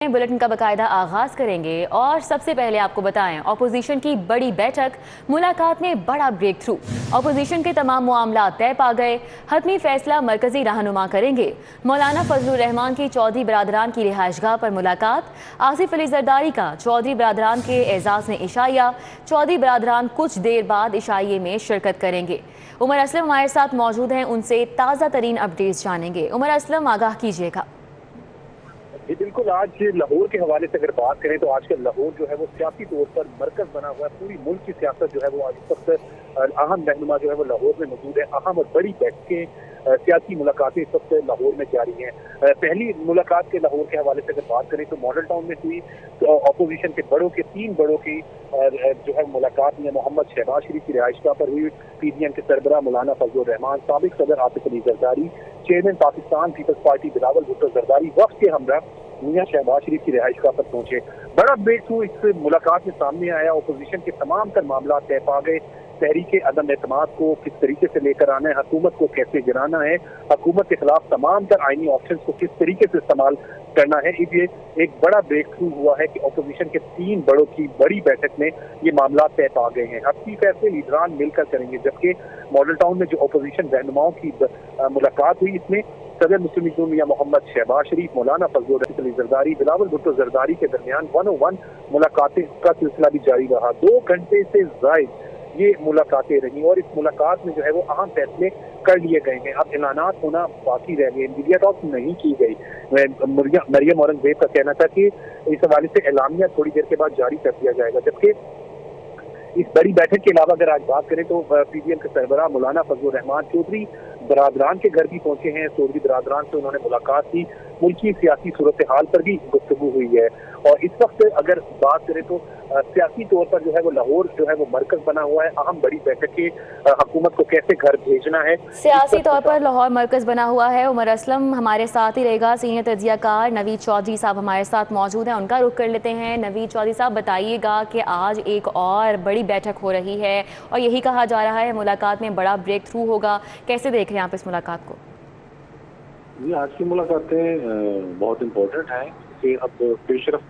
Bulletin का बाकायदा आगाज करेंगे और सबसे पहले आपको बताएं अपोजिशन की बड़ी बैठक, मुलाकात में बड़ा ब्रेक थ्रू। अपोजिशन के तमाम मामला तय पा गए, हतमी फैसला मरकजी रहनुमा करेंगे। मौलाना फजलुर रहमान की चौधरी बरादरान की रिहाइशगाह पर मुलाकात। आसिफ अली जरदारी का चौधरी बरादरान के एजाज में इशाइया। चौधरी बरादरान कुछ देर बाद इशाइये में शिरकत करेंगे। उमर असलम हमारे साथ मौजूद हैं, उनसे ताज़ा तरीन अपडेट्स जानेंगे। उमर असलम, आगाह कीजिएगा। जी बिल्कुल, आज लाहौर के हवाले से अगर बात करें तो आज का लाहौर जो है वो सियासी तौर पर मरकज बना हुआ है। पूरी मुल्क की सियासत जो है वो आज इस वक्त अहम रहनुमा जो है वो लाहौर में मौजूद है। अहम और बड़ी बैठकें, सियासी मुलाकातें इस वक्त लाहौर में जारी हैं। पहली मुलाकात के लाहौर के हवाले से अगर बात करें तो मॉडल टाउन में हुई। तो अपोजिशन के तीन बड़ों की जो है मुलाकात में मोहम्मद शहबाज शरीफ की रिहाइशगाह पर हुई। पीडीएम के सरबराह मौलाना फजलुर रहमान, साबिक सदर आसिफ अली जरदारी, चेयरमैन पाकिस्तान पीपल्स पार्टी बिलावल भुट्टो जरदारी वक्त के हमरा मियां शहबाज शरीफ की रिहाइशगाह पर पहुंचे। बड़ा ब्रेक थ्रू इस मुलाकात में सामने आया। अपोजिशन के तमाम तर मामला तय पा गए। तहरीक अदम एतमाद को किस तरीके से लेकर आना है, हुकूमत को कैसे गिराना है, हुकूमत के खिलाफ तमाम तर आईनी ऑप्शन को किस तरीके से इस्तेमाल करना है। ये एक बड़ा ब्रेक थ्रू हुआ है कि अपोजिशन के तीन बड़ों की बड़ी बैठक में ये मामला तय पा गए हैं। हफ्ती फैसले लीडरान मिलकर करेंगे। जबकि मॉडल टाउन में जो अपोजिशन रहनुमाओं की मुलाकात हुई, इसमें सदर मुस्लिम लीग नून मियां मोहम्मद शहबाज शरीफ, मौलाना फजलुर रहमान जरदारी, बिलावल भुट्टो जरदारी के दरमियान 101 मुलाकातें का सिलसिला भी जारी रहा। 2 घंटे से जायद ये मुलाकातें रही और इस मुलाकात में जो है वो अहम फैसले कर लिए गए हैं। अब ऐलानात होना बाकी रह गए। मीडिया टॉक नहीं की गई। मरियम औरंगजेब का कहना था कि इस हवाले से एलामिया थोड़ी देर के बाद जारी कर दिया जाएगा। जबकि इस बड़ी बैठक के अलावा अगर आज बात करें तो पीडीएम के सरबराह मौलाना फजलुर रहमान चौधरी बरादरान के घर भी पहुंचे हैं। चौधरी बरादरान से उन्होंने मुलाकात की। मुल्की सियासी सूरत हाल पर भी गुफ्तगू हुई है। और इस वक्त अगर बात करें तो सियासी तौर पर जो है वो लाहौर जो है वो मरकज बना हुआ है। अहम बड़ी बैठक की हुकूमत को कैसे घर भेजना है, सियासी तौर पर लाहौर मरकज बना हुआ है। उमर असलम हमारे साथ ही रहेगा। सीनियर तज्जियाकार नवीद चौधरी साहब हमारे साथ मौजूद हैं, उनका रुख कर लेते हैं। नवीद चौधरी साहब, बताइएगा कि आज एक और बड़ी बैठक हो रही है और यही कहा जा रहा है मुलाकात में बड़ा ब्रेक थ्रू होगा। कैसे देख रहे हैं आप इस मुलाकात को? जी, आज की मुलाकातें बहुत इम्पोर्टेंट हैं कि अब पेशरफ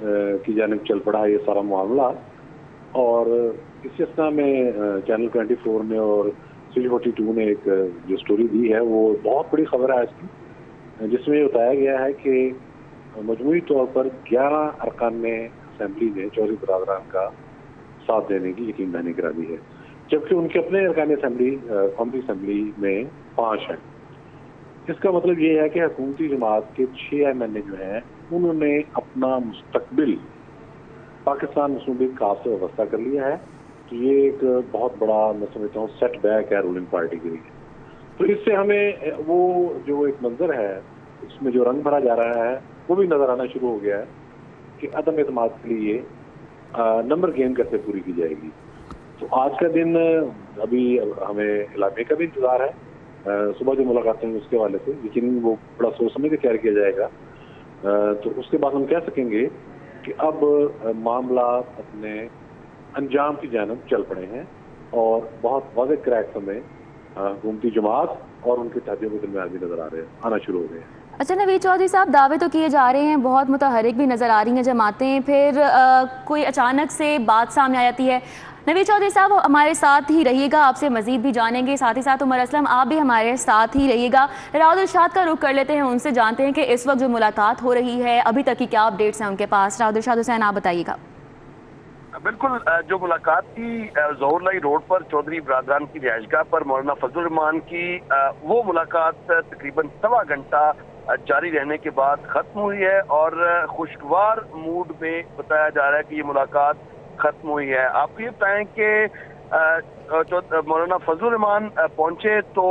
की जानिब चल पड़ा है ये सारा मामला। और इस सिलसिले में चैनल 24 ने और C42 ने एक जो स्टोरी दी है वो बहुत बड़ी खबर है इसकी, जिसमें ये बताया गया है कि मजमूई तौर पर 11 अरकान ने असेंबली ने चौधरी बरादरान का साथ देने की यकीन दहानी करा दी है। जबकि उनके अपने अरकान असेंबली कौमी असेंबली में 5 हैं। इसका मतलब ये है कि हुकूमती जमात के 6 MNA जो हैं उन्होंने अपना मुस्तकबिल पाकिस्तान मुस्लिम लीग काफ से वाबस्ता कर लिया है। तो ये एक बहुत बड़ा मैं समझता हूँ सेट बैक है रूलिंग पार्टी के लिए। तो इससे हमें वो जो एक मंजर है उसमें जो रंग भरा जा रहा है वो भी नजर आना शुरू हो गया है कि अदम एतमाद के लिए नंबर गेम कैसे पूरी की जाएगी। तो आज का दिन अभी हमें इलाके का भी इंतजार है। सुबह जो मुलाकातें हैं उसके हवाले से लेकिन वो बड़ा सोच समझ के तैयार किया जाएगा। तो उसके बाद हम कह सकेंगे कि अब मामला अपने अंजाम की जानब चल पड़े हैं और बहुत वाज़ेह क्रैक्स हमें हुकूमती जमात और उनके तहजीब के दरमियान भी नजर आना शुरू हो गए हैं। अच्छा नवीद चौधरी साहब, दावे तो किए जा रहे हैं, बहुत मुतहरिक भी नज़र आ रही हैं जमातें, फिर कोई अचानक से बात सामने आ जाती है। नवीद चौधरी साहब हमारे साथ ही रहिएगा, आपसे मजीद भी जानेंगे। साथ ही साथ उमर असलम आप भी हमारे साथ ही रहिएगा। राउद इरशाद का रुख कर लेते हैं, उनसे जानते हैं कि इस वक्त जो मुलाकात हो रही है अभी तक की क्या अपडेट्स हैं उनके पास। राउद इरशाद हुसैन, आप बताइएगा। बिल्कुल, जो मुलाकात की ज़ोहर लाई रोड पर चौधरी बरादरान की रिहाइशगाह पर मौलाना फजलुर रहमान की वो मुलाकात तकरीबन 1.25 घंटा जारी रहने के बाद खत्म हुई है और खुशगवार मूड में बताया जा रहा है कि ये मुलाकात खत्म हुई है। आपको ये बताएं कि मौलाना फजलुर रहमान पहुंचे तो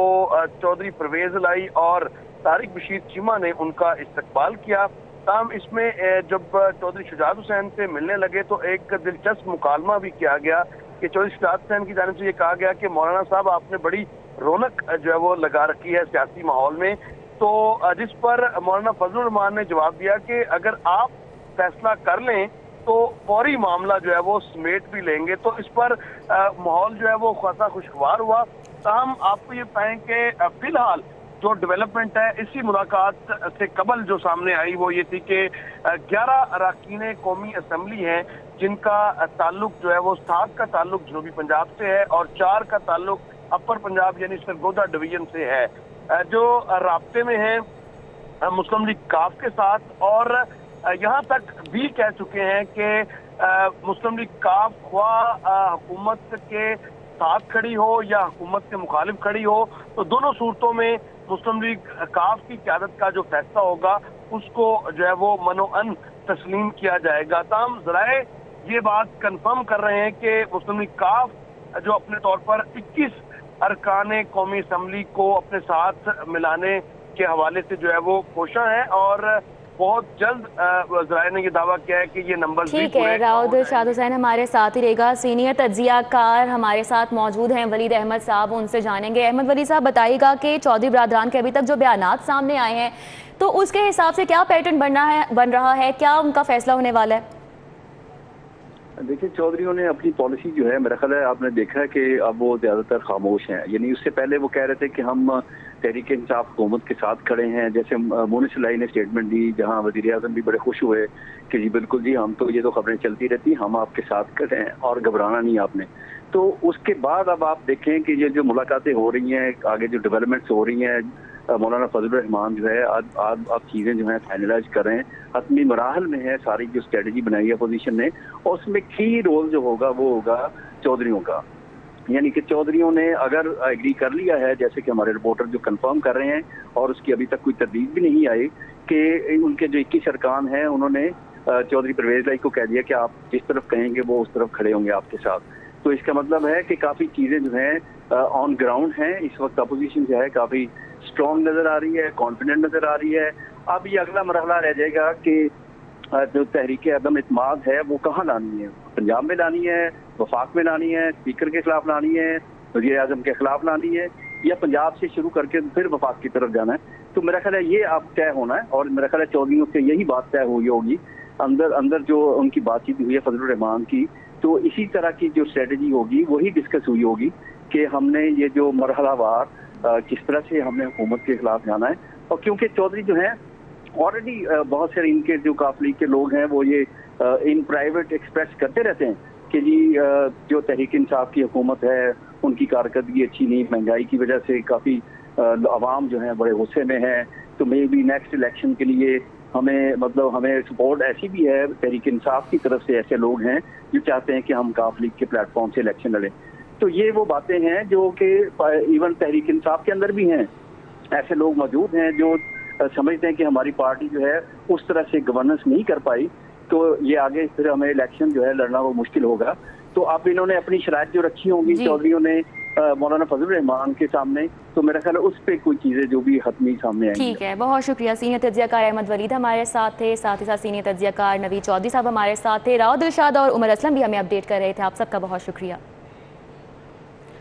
चौधरी परवेज लाई और तारिक बशीर चीमा ने उनका इस्तकबाल किया। ताम इसमें जब चौधरी शुजात हुसैन से मिलने लगे तो एक दिलचस्प मुकालमा भी किया गया कि चौधरी शुजात हुसैन की जानिब से ये कहा गया कि मौलाना साहब आपने बड़ी रौनक जो है वो लगा रखी है सियासी माहौल में। तो जिस पर मौलाना फजलुर रहमान ने जवाब दिया कि अगर आप फैसला कर लें तो फौरी मामला जो है वो समेट भी लेंगे। तो इस पर माहौल जो है वो खासा खुशगवार हुआ। ताहम आपको ये बताएं कि फिलहाल जो डेवलपमेंट है इसी मुलाकात से कबल जो सामने आई वो ये थी कि 11 अरकान कौमी असम्बली हैं जिनका ताल्लुक जो है वो 7 का ताल्लुक जनूबी पंजाब से है और 4 का ताल्लुक अपर पंजाब यानी सरगोदा डिवीजन से है, जो राब्ते में है मुस्लिम लीग काफ के साथ। और यहाँ तक भी कह चुके हैं कि मुस्लिम लीग काफ ख्वाह हुकूमत के साथ खड़ी हो या हुकूमत के मुखालिफ खड़ी हो, तो दोनों सूरतों में मुस्लिम लीग काफ की क़यादत का जो फैसला होगा उसको जो है वो मनोअन तस्लीम किया जाएगा। ताहम ज़राए ये बात कंफर्म कर रहे हैं कि मुस्लिम लीग काफ जो अपने तौर पर 21 अरकान कौमी असम्बली को अपने साथ मिलाने के हवाले से जो है वो कोशिश है और बहुत जल्द ज़राए ने ये दावा किया है कि ये नंबर ठीक है। राव दिलशाद हुसैन हमारे साथ ही रहेगा, सीनियर तज्जियाकार हमारे साथ मौजूद हैं वलीद अहमद साहब, उनसे जानेंगे। अहमद वली साहब बताइएगा कि चौधरी बरादरान के अभी तक जो बयानात सामने आए हैं तो उसके हिसाब से क्या पैटर्न बन रहा है, क्या उनका फैसला होने वाला है? देखिए, चौधरीयों ने अपनी पॉलिसी जो है, मेरा ख्याल है आपने देखा है कि अब वो ज़्यादातर खामोश हैं। यानी उससे पहले वो कह रहे थे कि हम तहरीक इंसाफ हुकूमत के साथ खड़े हैं, जैसे मोनिस लाई ने स्टेटमेंट दी जहां वज़ीर आज़म भी बड़े खुश हुए कि जी बिल्कुल जी, हम तो ये तो खबरें चलती रहती, हम आपके साथ खड़े हैं और घबराना नहीं आपने। तो उसके बाद अब आप देखें कि ये जो मुलाकातें हो रही हैं, आगे जो डेवलपमेंट्स हो रही हैं, मौलाना फजलुर रहमान जो है अब चीज़ें जो हैं फाइनलाइज कर रहे हैं, हतमी मराहल में है सारी जो स्ट्रेटजी बनाई है अपोजिशन ने, और उसमें की रोल जो होगा वो होगा चौधरीयों का। यानी कि चौधरीयों ने अगर एग्री कर लिया है, जैसे कि हमारे रिपोर्टर जो कंफर्म कर रहे हैं, और उसकी अभी तक कोई तरदीद भी नहीं आई कि उनके जो 21 अरकान हैं उन्होंने चौधरी परवेज लाई को कह दिया कि आप जिस तरफ कहेंगे वो उस तरफ खड़े होंगे आपके साथ। तो इसका मतलब है कि काफ़ी चीज़ें जो हैं ऑन ग्राउंड हैं। इस वक्त अपोजिशन जो है काफ़ी स्ट्रॉन्ग नज़र आ रही है, कॉन्फिडेंट नज़र आ रही है। अब ये अगला मरहला रह जाएगा कि जो तहरीक अदम इत्माद है वो कहाँ लानी है, पंजाब में लानी है, वफाक में लानी है, स्पीकर के खिलाफ लानी है, वज़ीर आज़म के खिलाफ लानी है, या पंजाब से शुरू करके फिर वफाक की तरफ जाना है। तो मेरा ख्याल है ये अब तय होना है, और मेरा ख्याल है चौधरीयों से यही बात तय हुई होगी अंदर जो उनकी बातचीत हुई है फजलुर रहमान की, तो इसी तरह की जो स्ट्रेटजी होगी वही डिस्कस हुई होगी कि हमने ये जो मरहलावार किस तरह से हमने हुकूमत के खिलाफ जाना है। और क्योंकि चौधरी जो हैं ऑलरेडी बहुत सारे इनके जो काफ लीग के लोग हैं वो ये इन प्राइवेट एक्सप्रेस करते रहते हैं कि जी जो तहरीक इंसाफ की हुकूमत है उनकी कारकर्दगी अच्छी नहीं, महंगाई की वजह से काफ़ी अवाम जो है बड़े गुस्से में है, तो मे बी नेक्स्ट इलेक्शन के लिए हमें सपोर्ट ऐसी भी है तहरीक इंसाफ की तरफ से, ऐसे लोग हैं जो चाहते हैं कि हम काफ लीग के प्लेटफॉर्म से इलेक्शन लड़ें। तो ये वो बातें हैं जो कि इवन तहरीक इंसाफ के अंदर भी हैं, ऐसे लोग मौजूद हैं जो समझते हैं कि हमारी पार्टी जो है उस तरह से गवर्नेंस नहीं कर पाई, तो ये आगे फिर हमें इलेक्शन जो है लड़ना वो मुश्किल होगा। तो अब इन्होंने अपनी शराइत जो रखी होंगी चौधरीयों ने मौलाना फजलुर रहमान के सामने, तो मेरा ख्याल है उस पर कोई चीज़ें जो भी हतमी सामने आएंगी। ठीक है, बहुत शुक्रिया। सीनियर तज्जियाकार अहमद वलीद हमारे साथ थे, साथ ही साथ सीनियर तज्जियाकार नवीद चौधरी साहब हमारे साथ थे, राव दिलशाद और उमर असलम भी हमें अपडेट कर रहे थे। आप सबका बहुत शुक्रिया।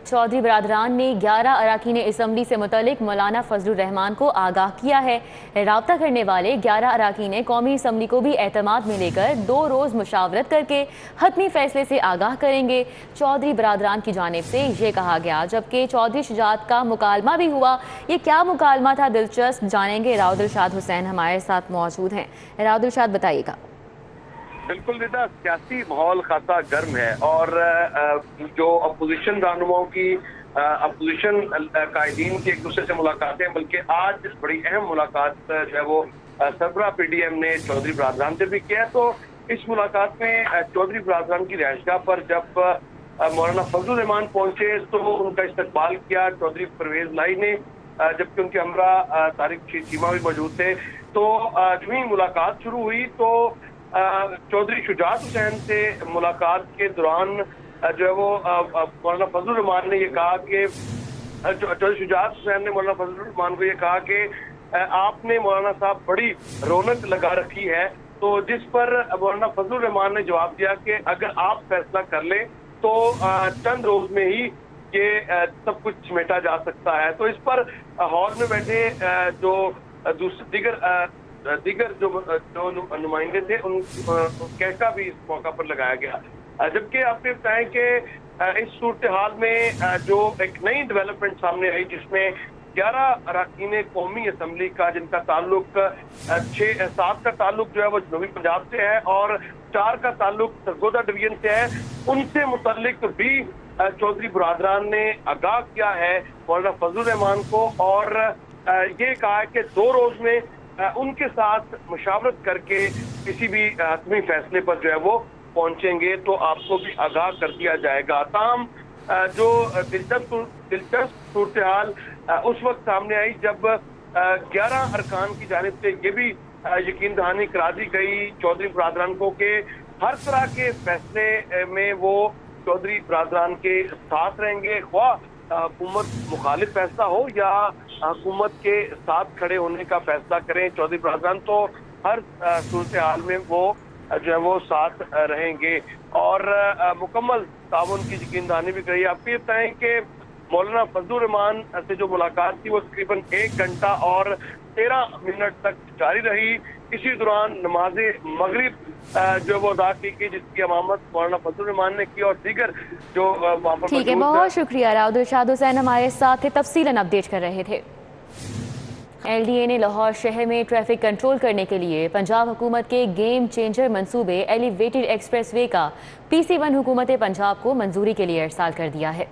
चौधरी बरादरान ने 11 अरकान असम्बली से मुतल्लिक मौलाना फजलुर रहमान को आगाह किया है। रब्ता करने वाले 11 अरकान कौमी असम्बली को भी एतमाद में लेकर 2 रोज़ मुशावरत करके हतमी फैसले से आगाह करेंगे। चौधरी बरादरान की जानिब से ये कहा गया, जबकि चौधरी शुजात का मुकालमा भी हुआ। ये क्या मुकालमा था, दिलचस्प जानेंगे। राव दिलशाद हुसैन हमारे साथ मौजूद हैं। राव दिलशाद बताइएगा। बिल्कुल बेटा, सियासी माहौल खासा गर्म है और जो अपोजिशन रहनुमाओं की अपोजिशन कायदीन की एक दूसरे से मुलाकातें, बल्कि आज बड़ी अहम मुलाकात जो है वो सरबराह PDM ने चौधरी बरादरान से भी किया। तो इस मुलाकात में चौधरी बरादरान की रिहाइशगाह पर जब मौलाना फजलुर रहमान पहुंचे तो उनका इस्तकबाल किया चौधरी परवेज लाई ने, जबकि उनके हमरा तारिक चीमा भी मौजूद थे। तो जो ही मुलाकात शुरू हुई तो चौधरी शुजात हुसैन से मुलाकात के दौरान जो है वो मौलाना फजलुर रहमान ने ये कहा कि चौधरी शुजात हुसैन ने मौलाना फजलुर रहमान को ये कहा कि आपने मौलाना साहब बड़ी रौनक लगा रखी है। तो जिस पर मौलाना फजलुर रहमान ने जवाब दिया कि अगर आप फैसला कर लें तो चंद रोज में ही ये सब कुछ समेटा जा सकता है। तो इस पर हॉल में बैठे जो दीगर जो नुमाइंदे थे उन कहका भी इस मौका पर लगाया गया। जबकि आपने बताया कि इस सूरत हाल में जो एक नई डेवलपमेंट सामने आई जिसमें 11 अरकान कौमी असम्बली का, जिनका ताल्लुक 7 का ताल्लुक जो है वो जनूबी पंजाब से है और 4 का ताल्लुक सरगोदा डिवीजन से है, उनसे मुतल्लिक भी चौधरी बरादरान ने आगाह किया है मौलाना फजलुर रहमान को और ये कहा है कि 2 रोज में उनके साथ मशावरत करके किसी भी हतमी फैसले पर जो है वो पहुंचेंगे तो आपको भी आगाह कर दिया जाएगा। ताहम जो दिलचस्प सूरत हाल उस वक्त सामने आई जब 11 अरकान की जानिब से ये भी यकीन दहानी करा दी गई चौधरी बरादरान को कि हर तरह के फैसले में वो चौधरी बरादरान के साथ रहेंगे, ख्वाह हुकूमत मुखालिफ फैसला हो या हुकूमत के साथ खड़े होने का फैसला करें। चौधरी बरादरान तो हर सूरत हाल में वो जो है वो साथ रहेंगे और मुकम्मल ताउन की यकीन दहानी भी करी। आपको ये बताएं कि मौलाना फजलुर रहमान से जो मुलाकात थी वो तकरीबन 1 घंटा और 13 मिनट तक जारी रही। इसी दौरान नमाज मगरिब जो वो अदा की गई, जिसकी इमामत मौलाना फजलुर रहमान ने की और दीगर जो वहाँ पर ठीक है, बहुत शुक्रिया राउद इरशाद हुसैन हमारे साथ थे, तफसीलन अपडेट कर रहे थे। LDA ने लाहौर शहर में ट्रैफिक कंट्रोल करने के लिए पंजाब हुकूमत के गेम चेंजर मंसूबे एलिवेटेड एक्सप्रेसवे का PC1 हुकूमत पंजाब को मंजूरी के लिए इरसाल कर दिया है।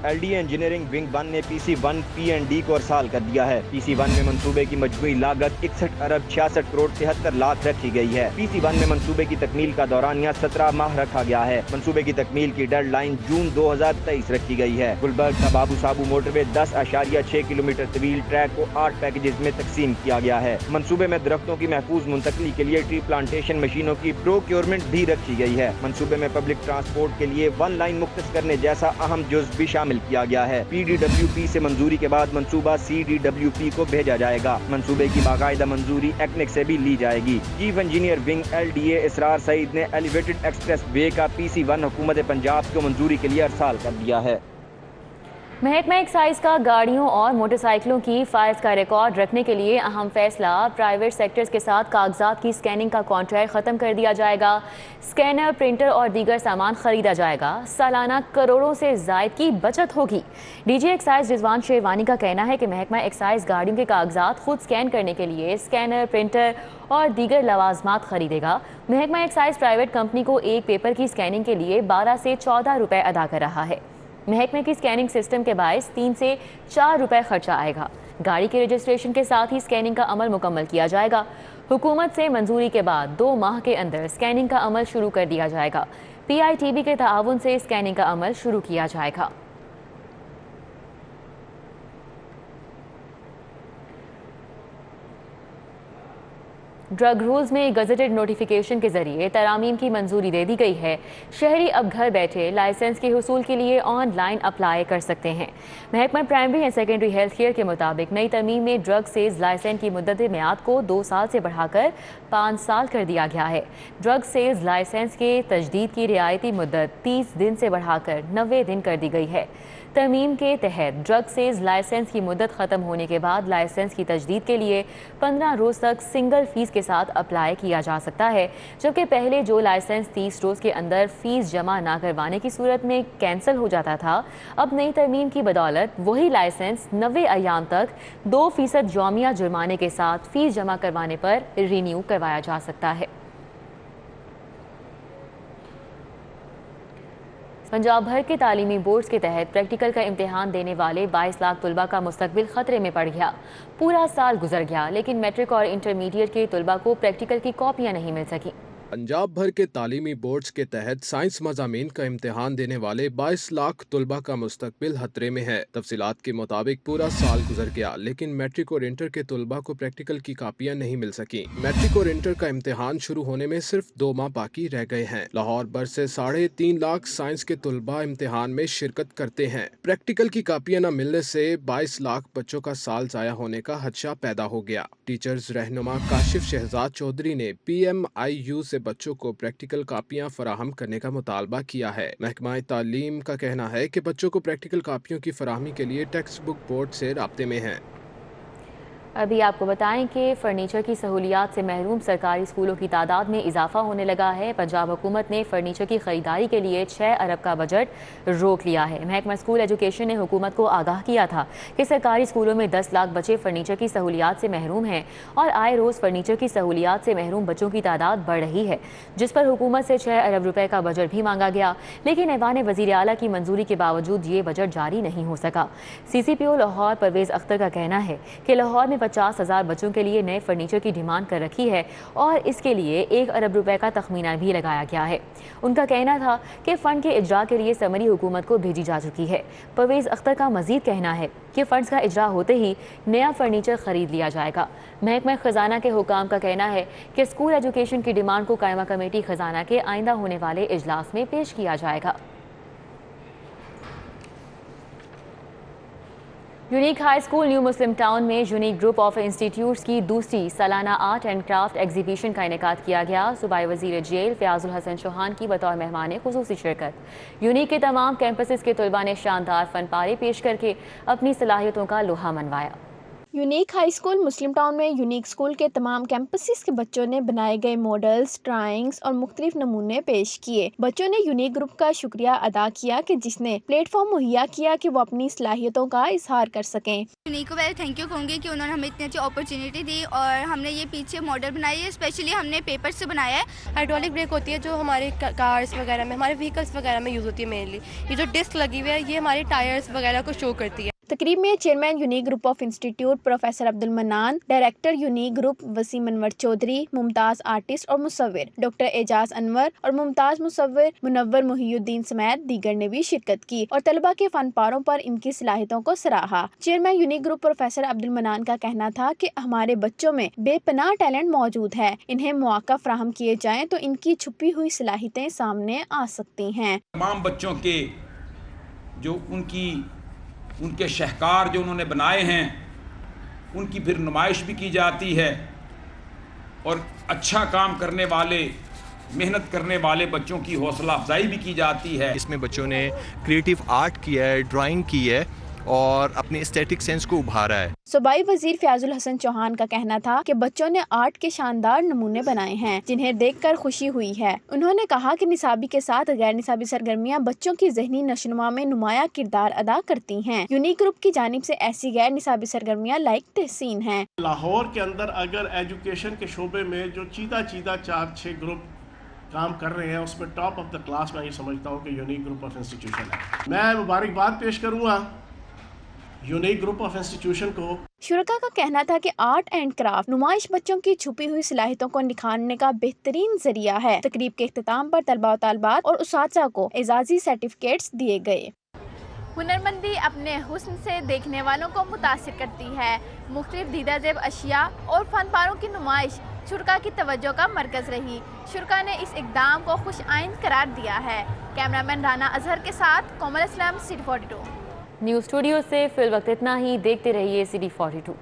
LDA इंजीनियरिंग विंग 1 ने PC1 P&D को अरसाल कर दिया है। PC1 में मंसूबे की मजमूई लागत 61 अरब 66 करोड़ 73 लाख रखी गई है। PC1 में मंसूबे की तकमील का दौरानिया 17 माह रखा गया है। मंसूबे की तकमील की डेडलाइन जून 2023 रखी गई है। गुलबर्ग का बाबू साबू मोटरवे 10.6 किलोमीटर तवील ट्रैक को 8 पैकेजेस में तकसीम किया गया है। मंसूबे में दरख्तों की महफूज मुंतकली के लिए ट्री प्लांटेशन मशीनों की प्रोक्योरमेंट भी रखी गई है। मंसूबे में पब्लिक ट्रांसपोर्ट के लिए 1 लाइन मुख्तस करने जैसा अहम जुज़ भी शामिल किया गया है। PDWP से मंजूरी के बाद मंसूबा CDWP को भेजा जाएगा। मंसूबे की बाकायदा मंजूरी एक्निक से भी ली जाएगी। चीफ इंजीनियर विंग LDA इसरार सईद ने एलिवेटेड एक्सप्रेस वे का PC1 हुकूमत पंजाब को मंजूरी के लिए अरसाल कर दिया है। महकमा एक्साइज का गाड़ियों और मोटरसाइकिलों की फाइल्स का रिकॉर्ड रखने के लिए अहम फैसला, प्राइवेट सेक्टर्स के साथ कागजात की स्कैनिंग का कॉन्ट्रैक्ट ख़त्म कर दिया जाएगा। स्कैनर, प्रिंटर और दीगर सामान खरीदा जाएगा। सालाना करोड़ों से ज़ायद की बचत होगी। DG एक्साइज रिजवान शेरवानी का कहना है कि महकमा एक्साइज गाड़ियों के कागजात खुद स्कैन करने के लिए स्कैनर, प्रिंटर और दीगर लवाजमात खरीदेगा। महकमा एक्साइज प्राइवेट कंपनी को एक पेपर की स्कैनिंग के लिए 12 से 14 रुपए अदा कर रहा है। महकमे की स्कैनिंग सिस्टम के बायस 3 से 4 रुपए खर्चा आएगा। गाड़ी के रजिस्ट्रेशन के साथ ही स्कैनिंग का अमल मुकम्मल किया जाएगा। हुकूमत से मंजूरी के बाद 2 माह के अंदर स्कैनिंग का अमल शुरू कर दिया जाएगा। PITB के ताआवुन से स्कैनिंग का अमल शुरू किया जाएगा। ड्रग रूल्स में गजटेड नोटिफिकेशन के जरिए तरामीम की मंजूरी दे दी गई है। शहरी अब घर बैठे लाइसेंस के हुसूल के लिए ऑनलाइन अप्लाई कर सकते हैं। महकमा primary and secondary health care के मुताबिक नई तरमीम में ड्रग सेल्स लाइसेंस की मुद्दत मियाद को 2 साल से बढ़ाकर 5 साल कर दिया गया है। ड्रग सेल्स लाइसेंस के तजदीद की रियायती मुद्दत 30 दिन से बढ़ाकर 90 दिन कर दी गई है। तरमीम के तहत ड्रग सेल्स लाइसेंस की मुद्दत ख़त्म होने के बाद लाइसेंस की तजदीद के लिए 15 रोज़ तक सिंगल फ़ीस के साथ अप्लाई किया जा सकता है, जबकि पहले जो लाइसेंस 30 रोज़ के अंदर फ़ीस जमा ना करवाने की सूरत में कैंसिल हो जाता था, अब नई तरमीम की बदौलत वही लाइसेंस 90 अयाम तक 2% जौमिया जुर्माने के साथ फ़ीस जमा करवाने पर रिन्यू करवाया जा सकता है। पंजाब भर के तालीमी बोर्ड्स के तहत प्रैक्टिकल का इम्तिहान देने वाले 22 लाख तलबा का मुस्तकबिल खतरे में पड़ गया। पूरा साल गुजर गया लेकिन मैट्रिक और इंटरमीडिएट के तलबा को प्रैक्टिकल की कॉपियां नहीं मिल सकी। पंजाब भर के तालीमी बोर्ड्स के तहत साइंस मज़ामीन का इम्तिहान देने वाले 22 लाख तलबा का मुस्तकबिल खतरे में है। तफसीलात के मुताबिक पूरा साल गुजर गया लेकिन मैट्रिक और इंटर के तलबा को प्रैक्टिकल की कापियां नहीं मिल सकी। मैट्रिक और इंटर का इम्तिहान शुरू होने में सिर्फ 2 माह बाकी रह गए हैं। लाहौर भर से 3.5 लाख साइंस के तलबा इम्तिहान में शिरकत करते हैं। प्रैक्टिकल की कापियां न मिलने से 22 लाख बच्चों का साल जाया होने का खदशा पैदा हो गया। टीचर्स रहनुमा काशिफ शहजाद चौधरी ने PMIU से बच्चों को प्रैक्टिकल कापियां फराहम करने का मुतालबा किया है। महकमा तालीम का कहना है कि बच्चों को प्रैक्टिकल कापियों की फराहमी के लिए टेक्स्ट बुक बोर्ड से राब्ते में है। अभी आपको बताएं कि फर्नीचर की सहूलियात से महरूम सरकारी स्कूलों की तादाद में इजाफा होने लगा है। पंजाब हुकूमत ने फर्नीचर की खरीदारी के लिए 6 अरब का बजट रोक लिया है। महकमा स्कूल एजुकेशन ने हुकूमत को आगाह किया था कि सरकारी स्कूलों में 10 लाख बच्चे फर्नीचर की सहूलियात से महरूम हैं और आए रोज़ फर्नीचर की सहूलियात से महरूम बच्चों की तादाद बढ़ रही है, जिस पर हुकूमत से 6 अरब रुपए का बजट भी मांगा गया, लेकिन ऐवान वज़ीर आला की मंजूरी के बावजूद ये बजट जारी नहीं हो सका। CCPO लाहौर परवेज़ अख्तर का कहना है कि लाहौर में 50,000 बच्चों के लिए नए फर्नीचर की डिमांड कर रखी है और इसके लिए 1 अरब रुपए का तखमीना भी लगाया गया है। उनका कहना था कि फ़ंड के इजरा के लिए समरी हुकूमत को भेजी जा चुकी है। परवेज़ अख्तर का मज़ीद कहना है कि फ़ंड्स का इजरा होते ही नया फर्नीचर ख़रीद लिया जाएगा। महकमा ख़जाना के हुकाम का कहना है कि स्कूल एजुकेशन की डिमांड को कायमा कमेटी ख़जाना के आइंदा होने वाले इजलास में पेश किया जाएगा। यूनिक हाई स्कूल न्यू मुस्लिम टाउन में यूनिक ग्रुप ऑफ इंस्टीट्यूट्स की दूसरी सालाना आर्ट एंड क्राफ्ट एग्जीबिशन का इनेकाद किया गया। सूबाई वज़ीर जेल फ़याज़ुल हसन चौहान की बतौर मेहमान ख़ुसूसी शिरकत। यूनिक के तमाम कैंपसेस के तलबा ने शानदार फन पारे पेश करके अपनी सलाहियतों का लोहा मनवाया। यूनिक हाई स्कूल मुस्लिम टाउन में यूनिक स्कूल के तमाम कैंपसेस के बच्चों ने बनाए गए मॉडल्स, ड्राइंग्स और मुख्तलिफ नमूने पेश किए। बच्चों ने यूनिक ग्रुप का शुक्रिया अदा किया कि जिसने प्लेटफॉर्म मुहैया किया कि वो अपनी सलाहियतों का इजहार कर सकें। यूनिक को पहले थैंक यू कहूँगी कि उन्होंने हमें इतनी अच्छी अपॉर्चुनिटी दी और हमने ये पीछे मॉडल बनाई है, स्पेशली हमने पेपर से बनाया है। हाइड्रोलिक ब्रेक होती है जो हमारे कार्स वगैरह में, हमारे व्हीकल्स वगैरह में यूज़ होती है मेनली। ये जो डिस्क लगी हुई है ये हमारे टायर्स वगैरह को शो करती है। तकरीब में chairman Unique Group of Institute professor Abdul Mannan, director Unique Group Waseem Anwar Chaudhry, मुमताज़ आर्टिस्ट और मुसव्विर डॉक्टर एजाज अनवर और मुमताज़ मुसव्विर मुनव्वर मुहियुद्दीन समेत दीगर ने भी शिरकत की और तलबा के फन पारों पर इनकी सलाहियतों को सराहा। Chairman Unique group professor Abdul mannan का कहना था कि हमारे बच्चों में बेपनाह टैलेंट मौजूद है, इन्हें मौका फराहम किए जाएं तो इनकी छुपी हुई सलाहियतें सामने आ सकती हैं। तमाम बच्चों के जो उनके शहकार जो उन्होंने बनाए हैं उनकी फिर नुमाइश भी की जाती है और अच्छा काम करने वाले, मेहनत करने वाले बच्चों की हौसला अफजाई भी की जाती है। इसमें बच्चों ने क्रिएटिव आर्ट किया है, ड्राइंग की है और अपने एस्थेटिक सेंस को उभारा है। सूबाई वजीर फ़याज़ुल हसन चौहान का कहना था कि बच्चों ने आर्ट के शानदार नमूने बनाए हैं जिन्हें देखकर खुशी हुई है। उन्होंने कहा कि निसाबी के साथ गैर निसाबी सरगर्मियां बच्चों की ज़हनी नशोनुमा में नुमाया किरदार अदा करती हैं। यूनिक ग्रुप की जानिब से ऐसी गैर निसाबी सरगर्मियां लाइक तहसीन हैं। लाहौर के अंदर अगर एजुकेशन के शोबे में जो चीदा 4-6 ग्रुप काम कर रहे हैं उसमें टॉप ऑफ द क्लास मैं ये समझता हूँ कि यूनिक ग्रुप ऑफ इंस्टीट्यूशन है। मैं मुबारकबाद पेश करूँगा यूनिक ग्रुप ऑफ इंस्टीट्यूशन को। शुरका का कहना था कि आर्ट एंड क्राफ्ट नुमाइश बच्चों की छुपी हुई सलाहियतों को निखारने का बेहतरीन जरिया है। तकरीब के इख्तिताम पर तलबा तालबात और उसातिज़ा को एजाजी सर्टिफिकेट्स दिए गए। हुनरमंदी अपने हुस्न से देखने वालों को मुतासिर करती है। मुख्तलिफ दीदा ज़ेब अशिया और फन पारों की नुमाइश शुरका की तवज्जो का मरकज़ रही। शुरका ने इस इक़दाम को खुश आइंद करार दिया है। कैमरामैन राना अजहर के साथ कोमल इस्लाम, City 42। न्यूज़ स्टूडियो से फिल वक्त इतना ही। देखते रहिए City 42।